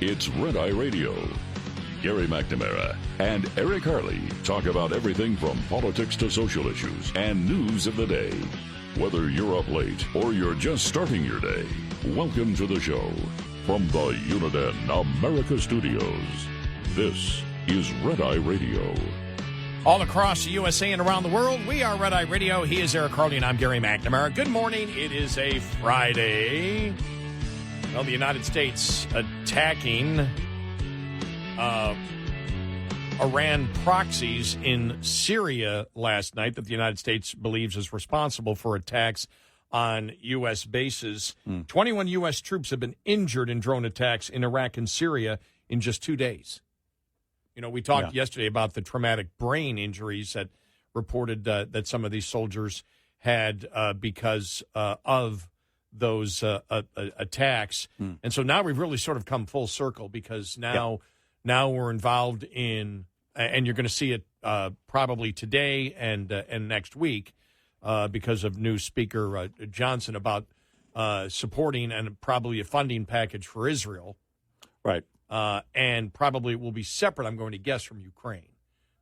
It's Red Eye Radio. Gary McNamara and Eric Harley talk about everything from politics to social issues and news of the day. Whether you're up late or you're just starting your day, welcome to the show. From the Uniden America Studios, this is Red Eye Radio. All across the USA and around the world, we are Red Eye Radio. He is Eric Harley, and I'm Gary McNamara. Good morning. It is a Friday. Well, the United States attacking Iran proxies in Syria last night that the United States believes is responsible for attacks on U.S. bases. 21 U.S. troops have been injured in drone attacks in Iraq and Syria in just 2 days. You know, we talked yesterday about the traumatic brain injuries that reported that some of these soldiers had because of those attacks. And so now we've really sort of come full circle because now we're involved in, and you're going to see it probably today and next week because of new Speaker Johnson about supporting and probably a funding package for Israel. Right. And probably it will be separate, I'm going to guess, from Ukraine.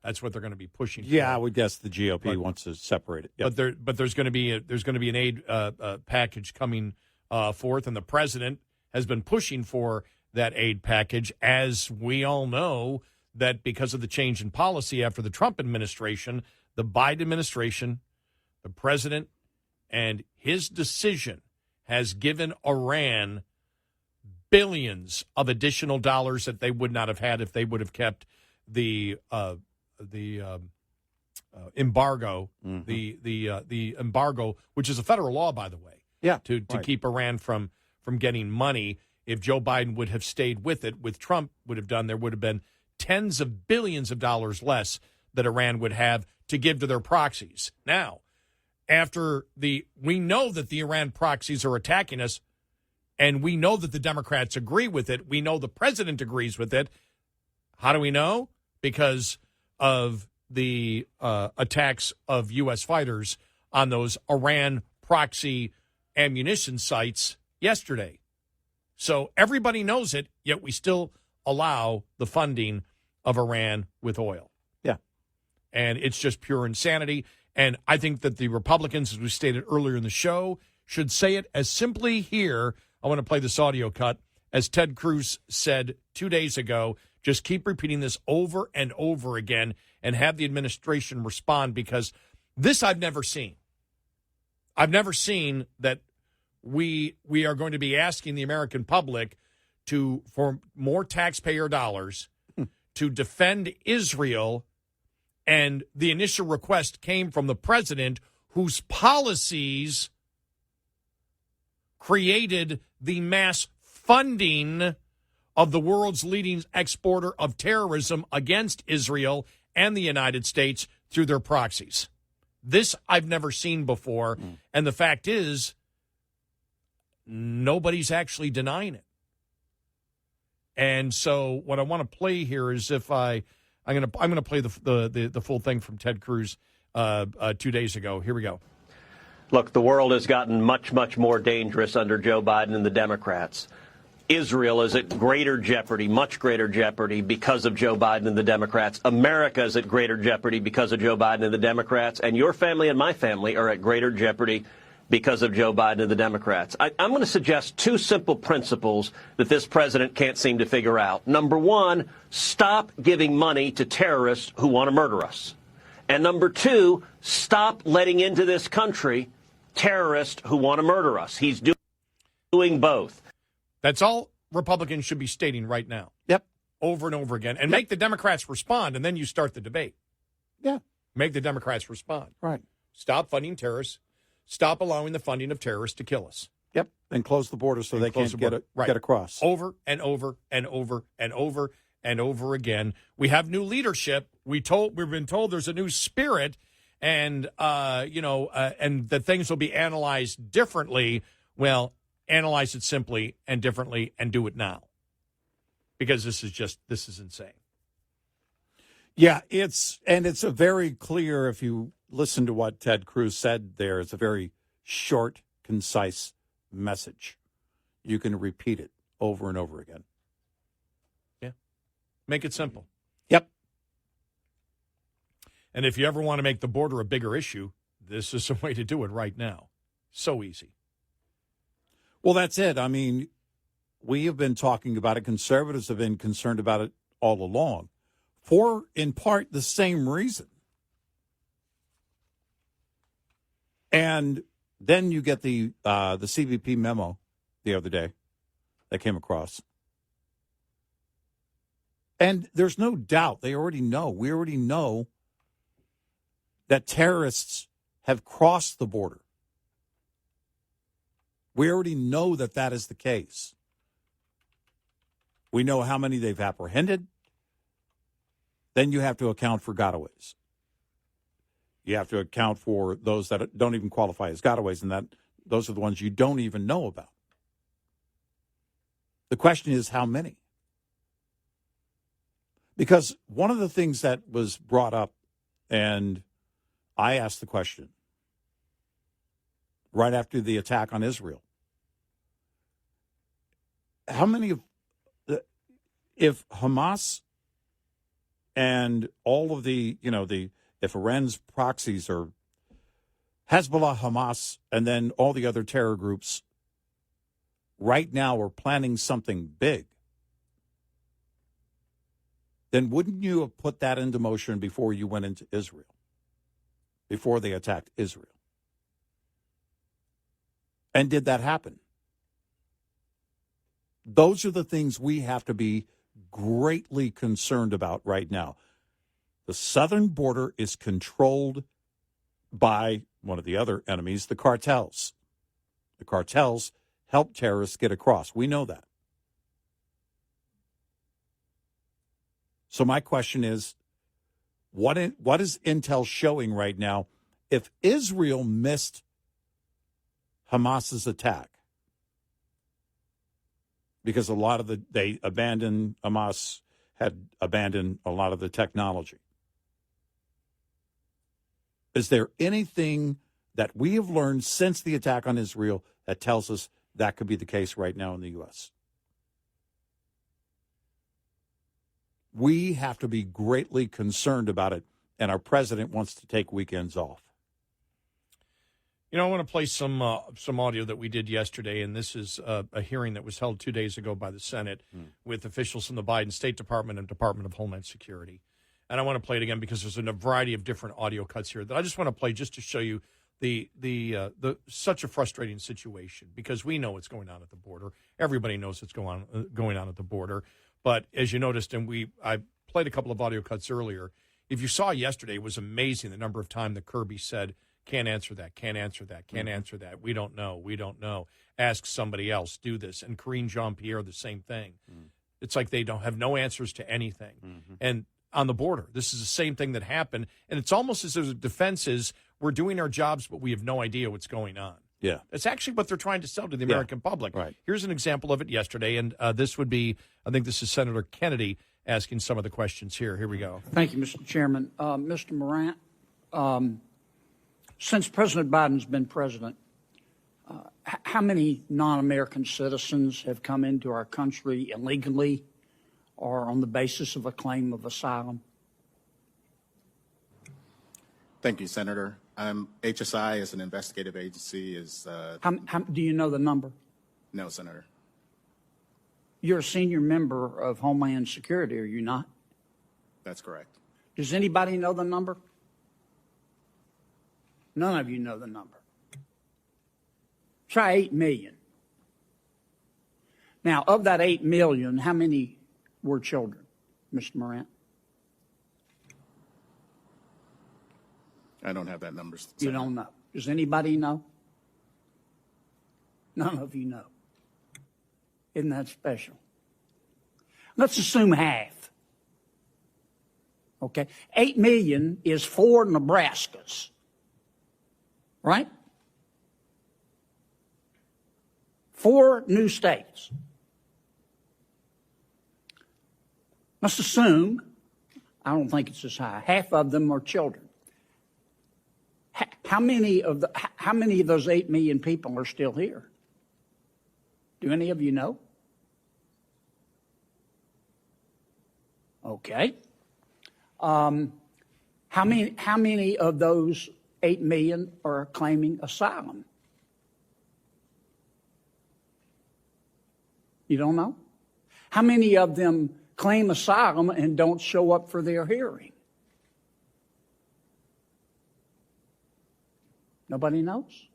That's what they're going to be pushing for. Yeah, I would guess the GOP wants to separate it. Yep. But there's going to be an aid package coming forth, and the president has been pushing for that aid package, as we all know that because of the change in policy after the Trump administration, the Biden administration, the president, and his decision has given Iran billions of additional dollars that they would not have had if they would have kept the embargo, the embargo, which is a federal law, by the way, to keep Iran from getting money. If Joe Biden would have stayed with it, with Trump would have done, there would have been tens of billions of dollars less that Iran would have to give to their proxies. Now, we know that the Iran proxies are attacking us, and we know that the Democrats agree with it. We know the president agrees with it. How do we know? Because of the attacks of U.S. fighters on those Iran proxy ammunition sites yesterday. So everybody knows it, yet we still allow the funding of Iran with oil. Yeah. And it's just pure insanity. And I think that the Republicans, as we stated earlier in the show, should say it as simply here. I want to play this audio cut. As Ted Cruz said 2 days ago, just keep repeating this over and over again and have the administration respond, because this I've never seen. I've never seen that we are going to be asking the American public for more taxpayer dollars to defend Israel, and the initial request came from the president, whose policies created the mass funding of the world's leading exporter of terrorism against Israel and the United States through their proxies. This I've never seen before, and the fact is, nobody's actually denying it. And so, what I want to play here is I'm going to play the full thing from Ted Cruz 2 days ago. Here we go. Look, the world has gotten much, much more dangerous under Joe Biden and the Democrats. Israel is at greater jeopardy, much greater jeopardy, because of Joe Biden and the Democrats. America is at greater jeopardy because of Joe Biden and the Democrats. And your family and my family are at greater jeopardy because of Joe Biden and the Democrats. I'm going to suggest two simple principles that this president can't seem to figure out. Number one, stop giving money to terrorists who want to murder us. And number two, stop letting into this country terrorists who want to murder us. He's doing both. That's all Republicans should be stating right now. Yep. Over and over again. And make the Democrats respond, and then you start the debate. Yeah. Make the Democrats respond. Right. Stop funding terrorists. Stop allowing the funding of terrorists to kill us. Yep. And close the border so they can't get across. Over and over and over and over and over again. We have new leadership. We've been told there's a new spirit, and and that things will be analyzed differently. Well, analyze it simply and differently, and do it now, because this is insane. Yeah, it's a very clear, if you listen to what Ted Cruz said there, it's a very short, concise message. You can repeat it over and over again. Make it simple. Yep. And if you ever want to make the border a bigger issue, this is a way to do it right now. So easy. Well, that's it. I mean, we have been talking about it. Conservatives have been concerned about it all along for, in part, the same reason. And then you get the CBP memo the other day that came across. And there's no doubt, we already know that terrorists have crossed the border. We already know that that is the case. We know how many they've apprehended. Then you have to account for gotaways. You have to account for those that don't even qualify as gotaways, and those are the ones you don't even know about. The question is how many? Because one of the things that was brought up, and I asked the question right after the attack on Israel, how many if Hamas and all of if Iran's proxies are Hezbollah, Hamas, and then all the other terror groups right now are planning something big, then wouldn't you have put that into motion before you went into Israel, before they attacked Israel? And did that happen? Those are the things we have to be greatly concerned about right now. The southern border is controlled by one of the other enemies, the cartels. The cartels help terrorists get across. We know that. So my question is, what is intel showing right now? If Israel missed Hamas's attack, because Hamas had abandoned a lot of the technology. Is there anything that we have learned since the attack on Israel that tells us that could be the case right now in the U.S.? We have to be greatly concerned about it, and our president wants to take weekends off. You know, I want to play some audio that we did yesterday, and this is a hearing that was held 2 days ago by the Senate with officials from the Biden State Department and Department of Homeland Security. And I want to play it again because there's a variety of different audio cuts here that I just want to play just to show you the such a frustrating situation, because we know what's going on at the border. Everybody knows what's going on at the border. But as you noticed, and I played a couple of audio cuts earlier, if you saw yesterday, it was amazing the number of times that Kirby said, can't answer that, can't answer that, can't answer that. We don't know. Ask somebody else, do this. And Karine Jean-Pierre, the same thing. It's like they don't have no answers to anything. And on the border, this is the same thing that happened. And it's almost as if the defense is, we're doing our jobs, but we have no idea what's going on. Yeah. It's actually what they're trying to sell to the American public. Right. Here's an example of it yesterday. And this would be, I think this is Senator Kennedy asking some of the questions here. Here we go. Thank you, Mr. Chairman. Mr. Morant, since President Biden's been president, how many non-American citizens have come into our country illegally or on the basis of a claim of asylum? Thank you, Senator. HSI is an investigative agency. Do you know the number? No, Senator. You're a senior member of Homeland Security, are you not? That's correct. Does anybody know the number? None of you know the number. Try 8 million. Now, of that 8 million, how many were children, Mr. Morant? I don't have that number, Senator. You don't know. Does anybody know? None of you know. Isn't that special? Let's assume half. Okay? 8 million is 4 Nebraskas. Right? 4 new states. Let's assume, I don't think it's as high, half of them are children. How many of those 8 million people are still here? Do any of you know? Okay. How many of those 8 million are claiming asylum? You don't know? How many of them claim asylum and don't show up for their hearing? Nobody knows?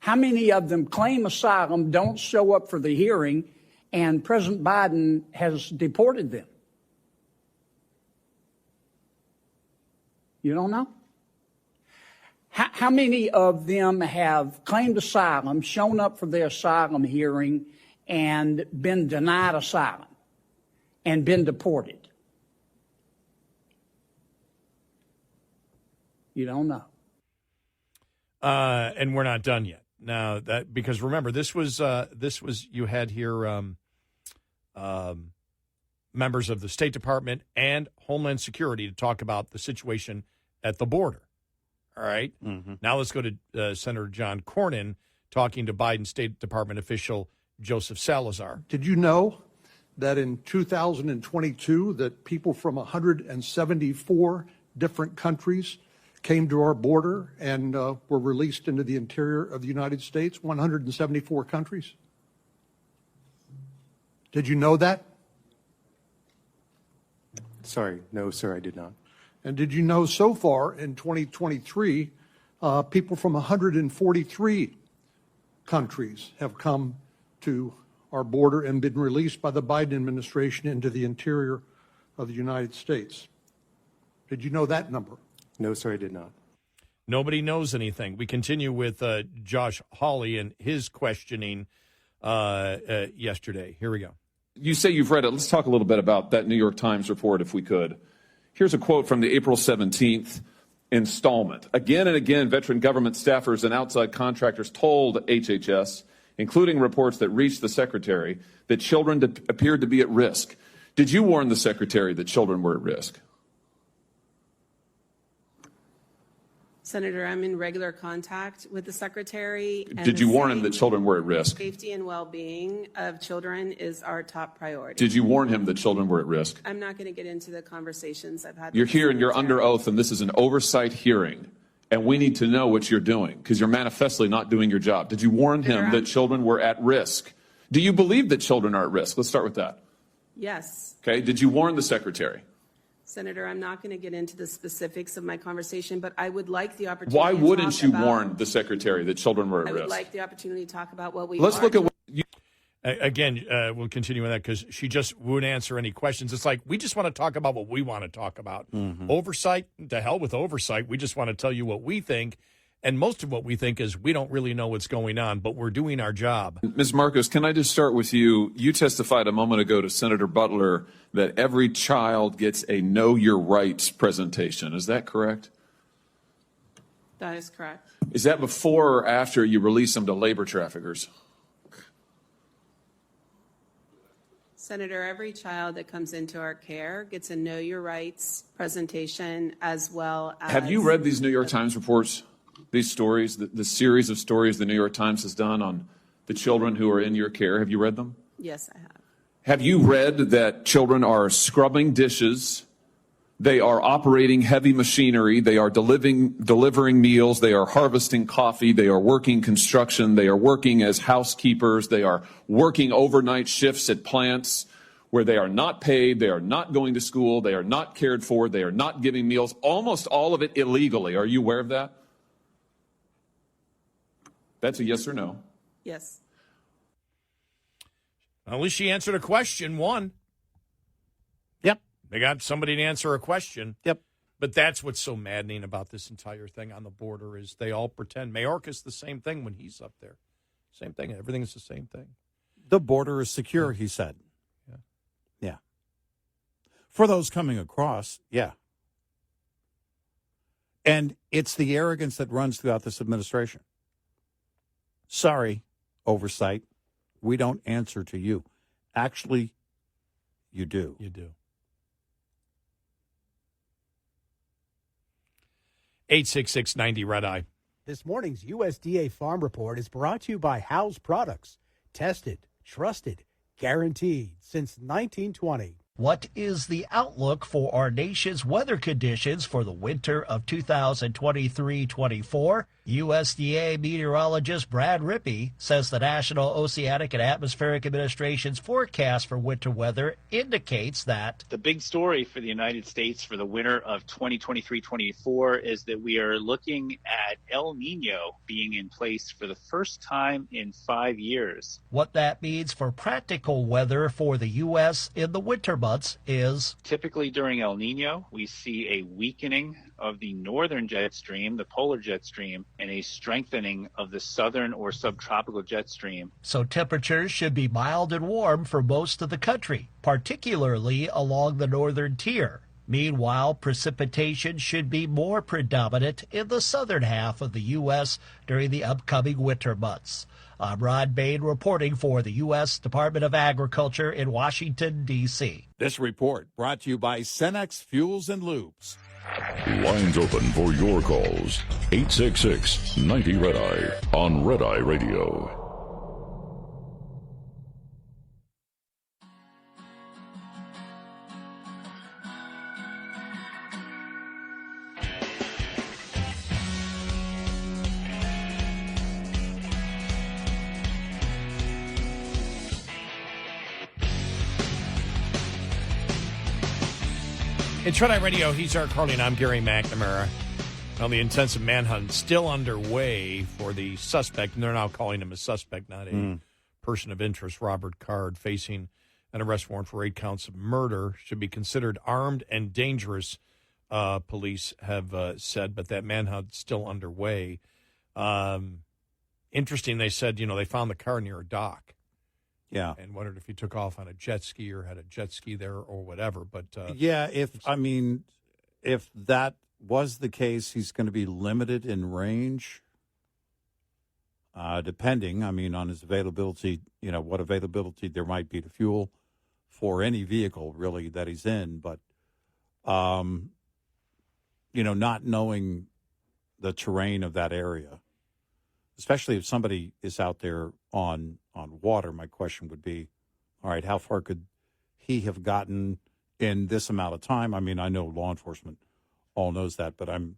How many of them claim asylum, don't show up for the hearing, and President Biden has deported them? You don't know? How many of them have claimed asylum, shown up for their asylum hearing, and been denied asylum and been deported? You don't know. And we're not done yet. Now that, because remember, this was you had here members of the State Department and Homeland Security to talk about the situation at the border. All right. Mm-hmm. Now let's go to Senator John Cornyn talking to Biden State Department official Joseph Salazar. Did you know that in 2022 that people from 174 different countries came to our border and were released into the interior of the United States? 174 countries. Did you know that? Sorry, no, sir, I did not. And did you know so far in 2023, people from 143 countries have come to our border and been released by the Biden administration into the interior of the United States? Did you know that number? No, sir, I did not. Nobody knows anything. We continue with Josh Hawley and his questioning yesterday. Here we go. You say you've read it. Let's talk a little bit about that New York Times report, if we could. Here's a quote from the April 17th installment. Again and again, veteran government staffers and outside contractors told HHS, including reports that reached the secretary, that children appeared to be at risk. Did you warn the secretary that children were at risk? Senator, I'm in regular contact with the secretary. Did you warn him that children were at risk? Safety and well-being of children is our top priority. Did you warn him that children were at risk? I'm not going to get into the conversations I've had. You're here and you're under oath, and this is an oversight hearing, and we need to know what you're doing because you're manifestly not doing your job. Did you warn him that children were at risk? Do you believe that children are at risk? Let's start with that. Yes. Okay. Did you warn the secretary? Senator, I'm not going to get into the specifics of my conversation, but I would like the opportunity. Why wouldn't you warn the secretary that children were at risk? I would like the opportunity to talk about what we. Let's look at what you. Again, we'll continue with that because she just wouldn't answer any questions. It's like we just want to talk about what we want to talk about. Mm-hmm. Oversight, to hell with oversight. We just want to tell you what we think. And most of what we think is we don't really know what's going on, but we're doing our job. Ms. Marcos, can I just start with you? You testified a moment ago to Senator Butler that every child gets a Know Your Rights presentation. Is that correct? That is correct. Is that before or after you release them to labor traffickers? Senator, every child that comes into our care gets a Know Your Rights presentation as well as... Have you read these New York Times reports? These stories, the series of stories the New York Times has done on the children who are in your care. Have you read them? Yes, I have. Have you read that children are scrubbing dishes, they are operating heavy machinery, they are delivering meals, they are harvesting coffee, they are working construction, they are working as housekeepers, they are working overnight shifts at plants where they are not paid, they are not going to school, they are not cared for, they are not giving meals, almost all of it illegally. Are you aware of that? That's a yes or no. Yes. At least she answered a question, one. Yep. They got somebody to answer a question. Yep. But that's what's so maddening about this entire thing on the border is they all pretend. Mayorkas the same thing when he's up there. Same thing. Everything is the same thing. The border is secure, he said. Yeah. Yeah. For those coming across, yeah. And it's the arrogance that runs throughout this administration. Sorry, oversight. We don't answer to you. Actually, you do. You do. 866-90-RED-EYE. This morning's USDA Farm Report is brought to you by House Products. Tested, trusted, guaranteed since 1920. What is the outlook for our nation's weather conditions for the winter of 2023-24? USDA meteorologist Brad Rippey says the National Oceanic and Atmospheric Administration's forecast for winter weather indicates that the big story for the United States for the winter of 2023-24 is that we are looking at El Nino being in place for the first time in 5 years. What that means for practical weather for the U.S. in the winter months is typically during El Nino, we see a weakening of the northern jet stream, the polar jet stream, and a strengthening of the southern or subtropical jet stream. So temperatures should be mild and warm for most of the country, particularly along the northern tier. Meanwhile, precipitation should be more predominant in the southern half of the U.S. during the upcoming winter months. I'm Rod Bain reporting for the U.S. Department of Agriculture in Washington, D.C. This report brought to you by Cenex Fuels and Lubes. Lines open for your calls. 866-90-RED-EYE on Red Eye Radio. It's Red Eye Radio. He's Eric Harley, and I'm Gary McNamara. Well, the intensive manhunt still underway for the suspect, and they're now calling him a suspect, not a person of interest. Robert Card, facing an arrest warrant for 8 counts of murder, should be considered armed and dangerous, police have said, but that manhunt's still underway. Interesting, they said, they found the car near a dock. Yeah. And wondered if he took off on a jet ski or had a jet ski there or whatever. But if that was the case, he's going to be limited in range, depending, on his availability, what availability there might be to fuel for any vehicle, really, that he's in. But, not knowing the terrain of that area, especially if somebody is out there on water, my question would be, all right, how far could he have gotten in this amount of time? I know law enforcement all knows that, but I'm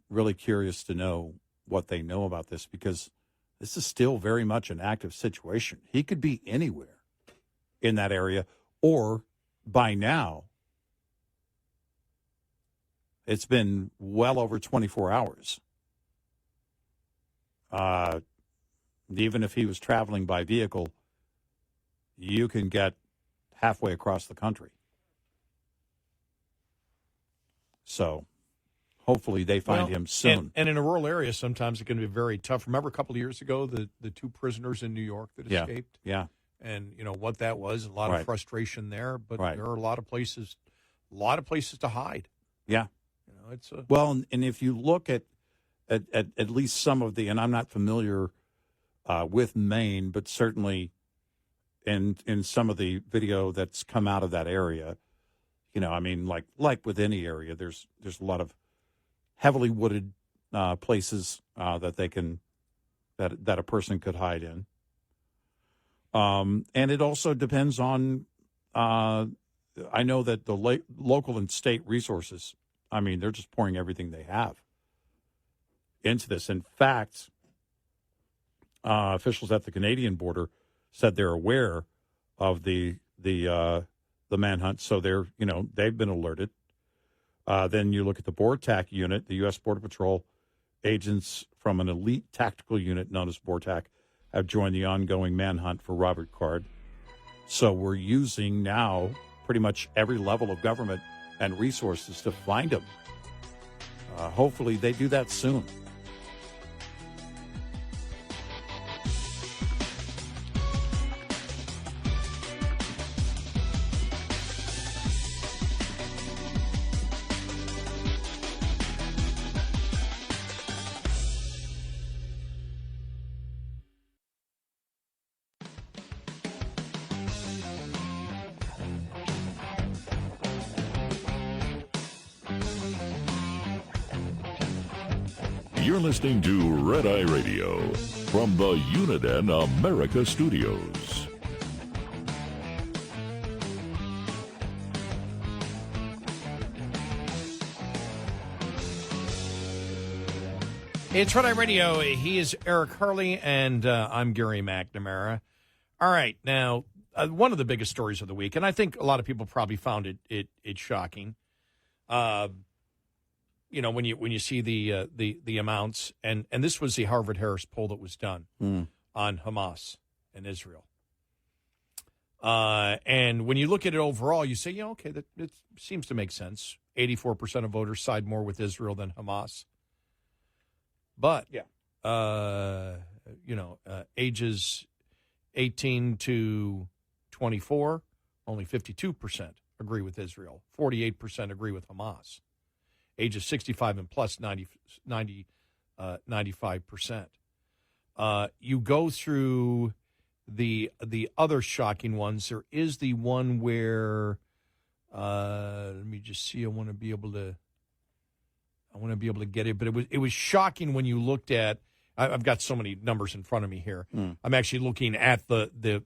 really curious to know what they know about this, because this is still very much an active situation. He could be anywhere in that area, or by now, it's been well over 24 hours. Even if he was traveling by vehicle, you can get halfway across the country. So hopefully they find him soon. And in a rural area, sometimes it can be very tough. Remember a couple of years ago, the 2 prisoners in New York that escaped? Yeah. And what that was, a lot of frustration there, but there are a lot of places to hide. Yeah. It's well, and if you look at least some of the, and I'm not familiar with Maine, but certainly in some of the video that's come out of that area, like with any area, there's a lot of heavily wooded places that they can that a person could hide in. And it also depends on. I know that the local and state resources, they're just pouring everything they have into this. In fact, officials at the Canadian border said they're aware of the manhunt, so they've been alerted. Then you look at the BORTAC unit, the U.S. Border Patrol agents from an elite tactical unit known as BORTAC have joined the ongoing manhunt for Robert Card. So we're using now pretty much every level of government and resources to find him. Hopefully they do that soon. You're listening to Red Eye Radio from the Uniden America Studios. It's Red Eye Radio. He is Eric Hurley, and I'm Gary McNamara. All right, now, one of the biggest stories of the week, and I think a lot of people probably found it shocking. When you see the amounts, and this was the Harvard-Harris poll that was done on Hamas and Israel. And when you look at it overall, you say, okay, that it seems to make sense. 84% of voters side more with Israel than Hamas. But, ages 18 to 24, only 52% agree with Israel. 48% agree with Hamas. Ages 65 and plus, 95%. You go through the other shocking ones. There is the one where, let me just see. I want to be able to get it, but it was shocking when you looked at. I've got so many numbers in front of me here. I'm actually looking at the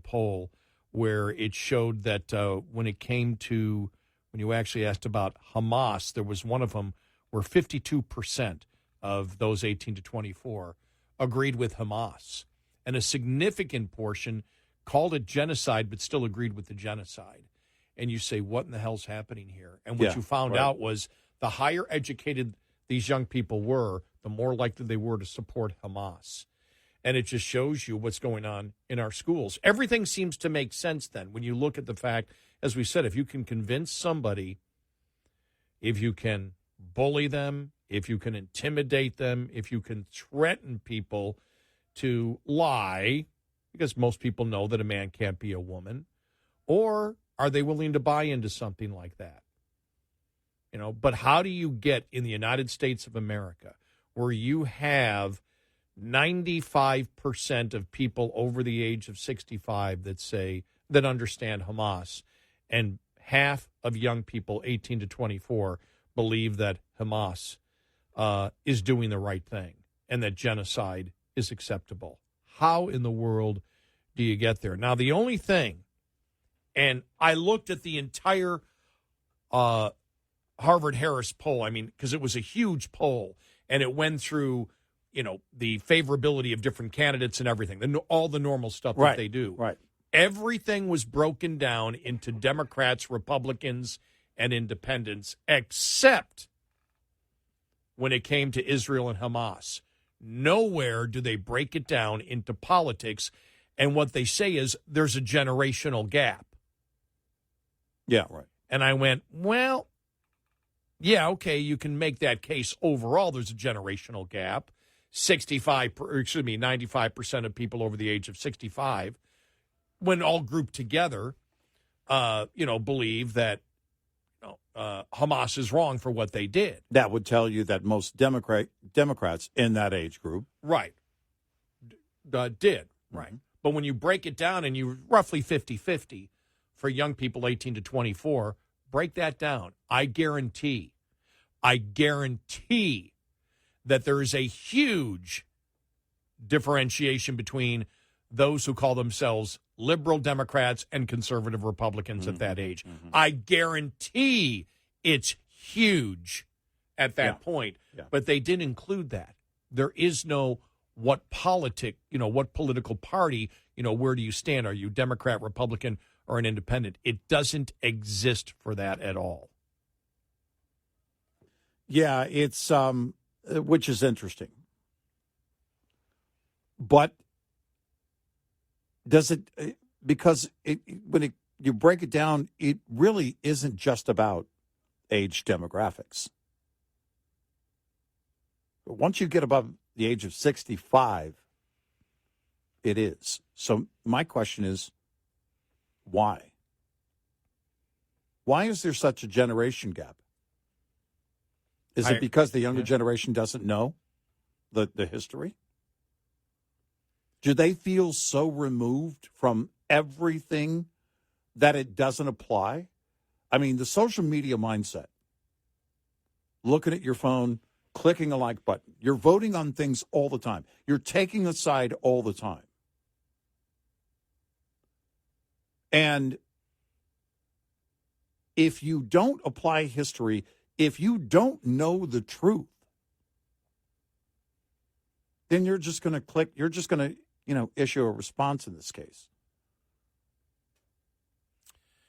poll where it showed that when you actually asked about Hamas, there was one of them where 52% of those 18 to 24 agreed with Hamas, and a significant portion called it genocide, but still agreed with the genocide. And you say, what in the hell's happening here? And what you found out was, the higher educated these young people were, the more likely they were to support Hamas. And it just shows you what's going on in our schools. Everything seems to make sense then when you look at the fact, as we said, if you can convince somebody, if you can bully them, if you can intimidate them, if you can threaten people to lie, because most people know that a man can't be a woman, or are they willing to buy into something like that? But how do you get in the United States of America where you have 95% of people over the age of 65 that understand Hamas, and half of young people 18 to 24 believe that Hamas is doing the right thing and that genocide is acceptable? How in the world do you get there? Now, the only thing, and I looked at the entire Harvard-Harris poll, because it was a huge poll, and it went through, the favorability of different candidates and everything, all the normal stuff that they do. Right. Everything was broken down into Democrats, Republicans, and independents, except when it came to Israel and Hamas. Nowhere do they break it down into politics, and what they say is there's a generational gap. Yeah, right. And I went, well, yeah, okay, you can make that case overall. There's a generational gap. 95% of people over the age of 65, when all grouped together, believe that Hamas is wrong for what they did. That would tell you that most Democrats in that age group, right, did, right. But when you break it down and you roughly 50-50 for young people 18 to 24, break that down. I guarantee that there is a huge differentiation between those who call themselves liberal Democrats and conservative Republicans at that age. I guarantee it's huge at that point. Yeah. But they didn't include that. There is no what political party, where do you stand? Are you Democrat, Republican, or an independent? It doesn't exist for that at all. Yeah, it's which is interesting. But does it, because when you break it down, it really isn't just about age demographics. But once you get above the age of 65, it is. So my question is, why? Why is there such a generation gap? Is it because the younger generation doesn't know the history? Do they feel so removed from everything that it doesn't apply? The social media mindset, looking at your phone, clicking a like button, you're voting on things all the time. You're taking a side all the time. And if you don't apply history, if you don't know the truth, then you're just going to click. You're just going to, issue a response in this case.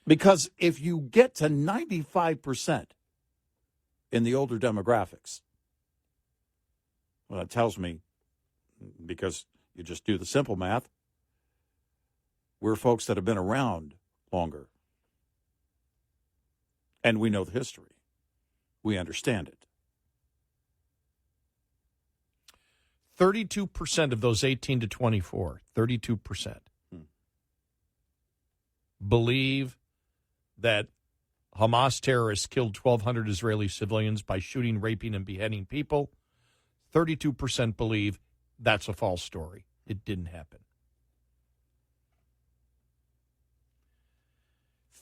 Because if you get to 95% in the older demographics, well, it tells me, because you just do the simple math, we're folks that have been around longer. And we know the history. We understand it. 32% of those 18 to 24, 32%, believe that Hamas terrorists killed 1,200 Israeli civilians by shooting, raping, and beheading people. 32% believe that's a false story. It didn't happen.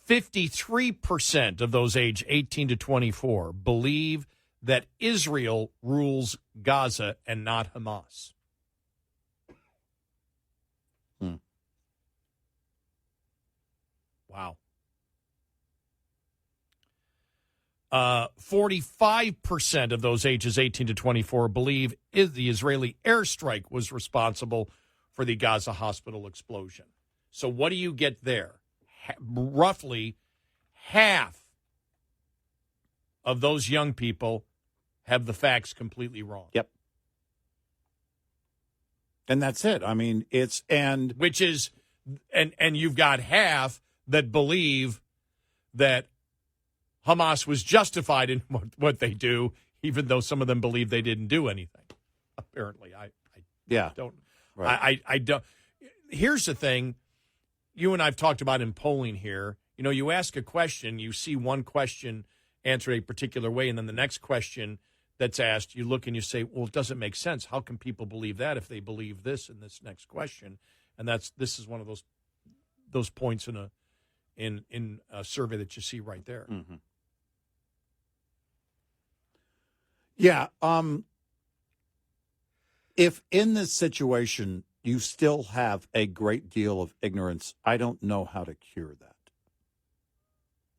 53% of those aged 18 to 24 believe that Israel rules Gaza and not Hamas. Wow. 45% of those ages 18 to 24 believe the Israeli airstrike was responsible for the Gaza hospital explosion. So what do you get there? Roughly half of those young people have the facts completely wrong. Yep. And that's it. I mean, and you've got half that believe that Hamas was justified in what they do, even though some of them believe they didn't do anything. Apparently, I don't. Right. I don't. Here's the thing. You and I've talked about in polling here. You ask a question, you see one question answered a particular way, and then the next question that's asked, you look and you say, well, it doesn't make sense. How can people believe that if they believe this in this next question? And this is one of those points in a survey that you see right there. Mm-hmm. Yeah. If in this situation you still have a great deal of ignorance, I don't know how to cure that.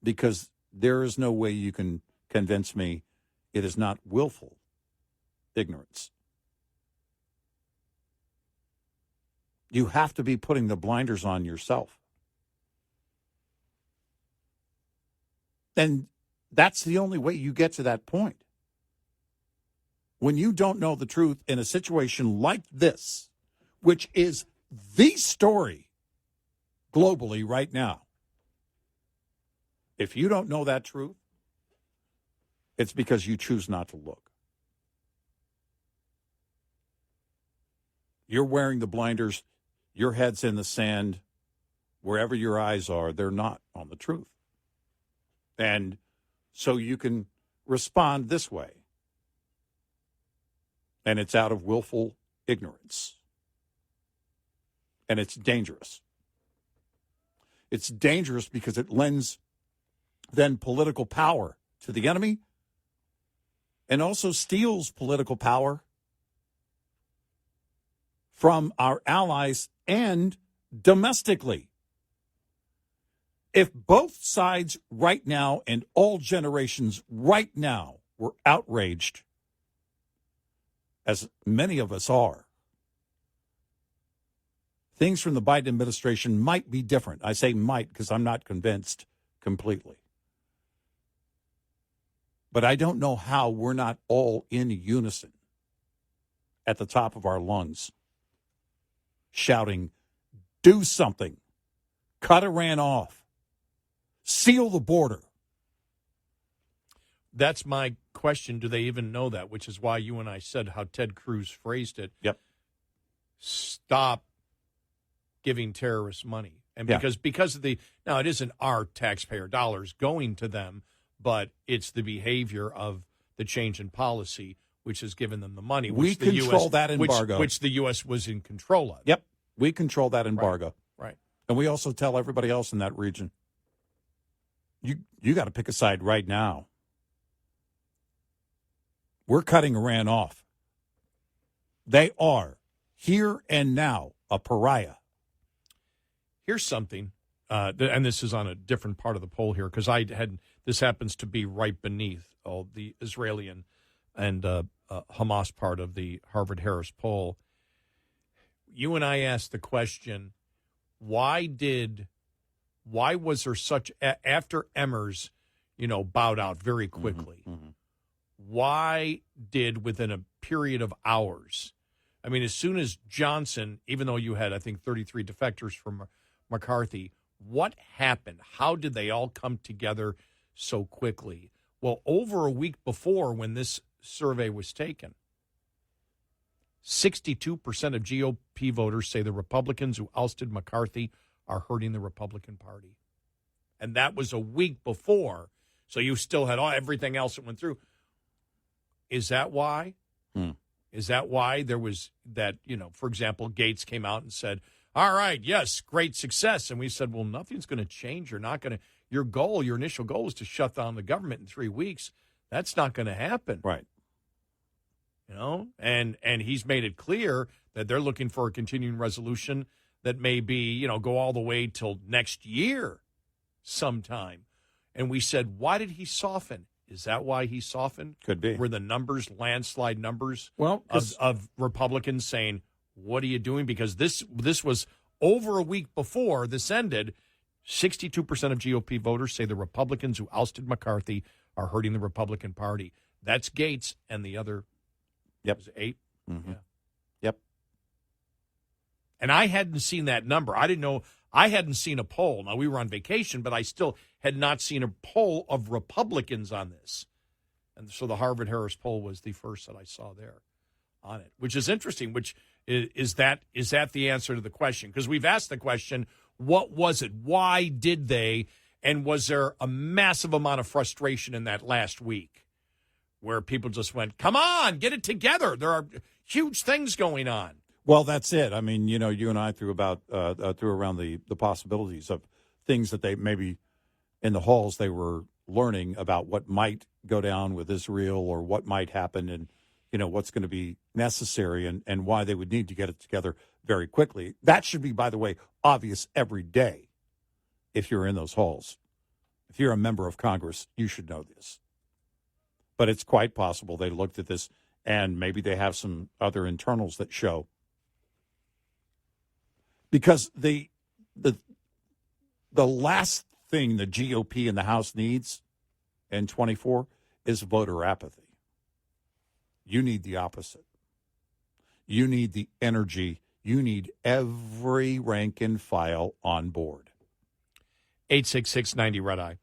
Because there is no way you can convince me it is not willful ignorance. You have to be putting the blinders on yourself. And that's the only way you get to that point. When you don't know the truth in a situation like this, which is the story globally right now, if you don't know that truth, it's because you choose not to look. You're wearing the blinders, your head's in the sand, wherever your eyes are, they're not on the truth. And so you can respond this way. And it's out of willful ignorance. And it's dangerous. It's dangerous because it lends then political power to the enemy and also steals political power from our allies and domestically. If both sides right now and all generations right now were outraged, as many of us are, things from the Biden administration might be different. I say might because I'm not convinced completely. But I don't know how we're not all in unison at the top of our lungs, shouting, do something, cut Iran off, seal the border. That's my question. Do they even know that? Which is why you and I said how Ted Cruz phrased it. Yep. Stop giving terrorists money. And because of now it isn't our taxpayer dollars going to them, but it's the behavior of the change in policy which has given them the money. We control that embargo. Which the U.S. was in control of. Yep. We control that embargo. Right. And we also tell everybody else in that region, you got to pick a side right now. We're cutting Iran off. They are, here and now, a pariah. Here's something, and this is on a different part of the poll here, because this happens to be right beneath the Israeli and Hamas part of the Harvard-Harris poll. you and I asked the question, why was there such, after Emmers, bowed out very quickly, why did, within a period of hours, I mean, as soon as Johnson, even though you had, I think, 33 defectors from McCarthy, what happened? How did they all come together so quickly? Well, over a week before, when this survey was taken, 62% of GOP voters say the Republicans who ousted McCarthy are hurting the Republican Party. And that was a week before, so you still had everything else that went through. Is that why? Is that why there was that, for example, Gates came out and said, all right, yes, great success. And we said, well, nothing's going to change. You're not going to, your initial goal is to shut down the government in 3 weeks. That's not going to happen. Right. And he's made it clear that they're looking for a continuing resolution that may be, go all the way till next year sometime. And we said, why did he soften? Is that why he softened? Could be. Were the numbers, landslide numbers well, of Republicans saying, what are you doing? Because this was over a week before this ended. 62% of GOP voters say the Republicans who ousted McCarthy are hurting the Republican Party. That's Gates and the other, was it 8? Mm-hmm. Yeah. Yep. And I hadn't seen that number. I didn't know. I hadn't seen a poll. Now, we were on vacation, but I still had not seen a poll of Republicans on this. And so the Harvard-Harris poll was the first that I saw there on it, which is interesting, which is that the answer to the question? Because we've asked the question, what was it? Why did they? And was there a massive amount of frustration in that last week where people just went, come on, get it together. There are huge things going on. Well, that's it. I mean, you and I threw around the possibilities of things that they maybe in the halls they were learning about what might go down with Israel or what might happen and, what's going to be necessary and why they would need to get it together very quickly. That should be, by the way, obvious every day if you're in those halls. If you're a member of Congress, you should know this. But it's quite possible they looked at this and maybe they have some other internals that show. Because the last thing the GOP in the House needs in 24 is voter apathy. You need the opposite. You need the energy. You need every rank and file on board. 866-90-RED-EYE.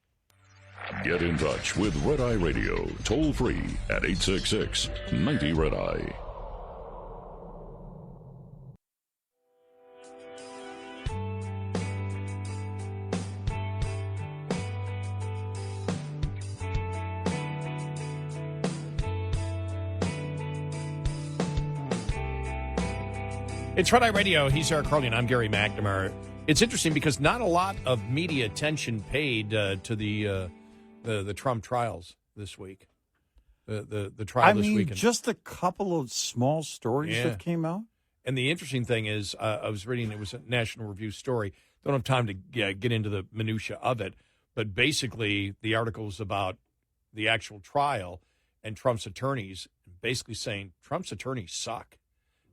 Get in touch with Red Eye Radio, toll free at 866-90-RED-EYE. It's Red Eye Radio. He's Eric Carly, and I'm Gary McNamara. It's interesting because not a lot of media attention paid to the Trump trials this week. The trial this weekend. Just a couple of small stories that came out. And the interesting thing is, I was reading, it was a National Review story. Don't have time to get into the minutia of it, but basically the article was about the actual trial and Trump's attorneys basically saying Trump's attorneys suck.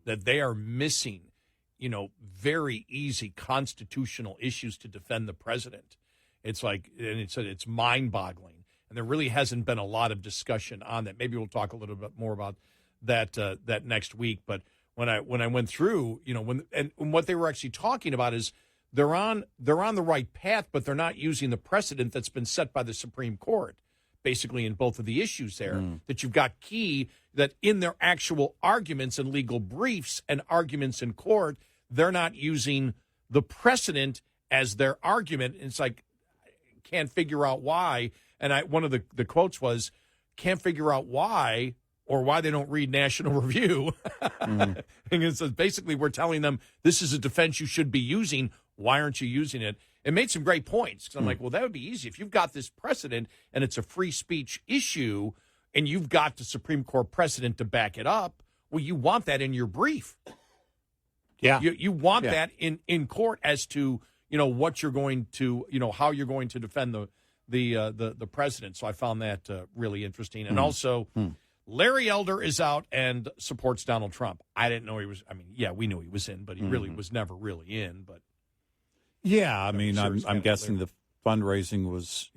That they are missing, very easy constitutional issues to defend the president. It's like, and it's mind-boggling. And there really hasn't been a lot of discussion on that. Maybe we'll talk a little bit more about that next week. But when I went through, and what they were actually talking about is they're on the right path, but they're not using the precedent that's been set by the Supreme Court. Basically in both of the issues there, that you've got key that in their actual arguments and legal briefs and arguments in court, they're not using the precedent as their argument. And it's like, can't figure out why. And one of the quotes was, can't figure out why or why they don't read National Review. And it says, basically, we're telling them this is a defense you should be using. Why aren't you using it? It made some great points. Because I'm like, well, that would be easy. If you've got this precedent and it's a free speech issue and you've got the Supreme Court precedent to back it up, well, you want that in your brief. Yeah. You want that in court as to, what you're going to, how you're going to defend the president. So I found that really interesting. And also Larry Elder is out and supports Donald Trump. I didn't know he was. I mean, yeah, we knew he was in, but he really was never really in. But yeah, I mean, I'm guessing the fundraising was,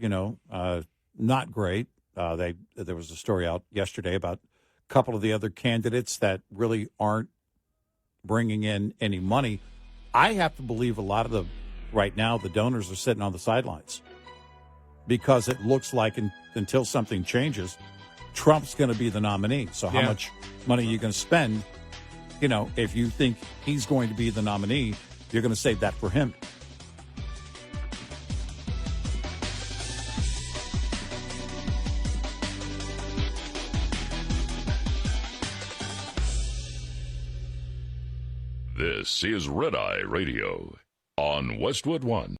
not great. There was a story out yesterday about a couple of the other candidates that really aren't bringing in any money. I have to believe a lot of right now, the donors are sitting on the sidelines because it looks like until something changes, Trump's going to be the nominee. So how much money are you going to spend? If you think he's going to be the nominee, you're going to save that for him. This is Red Eye Radio on Westwood One.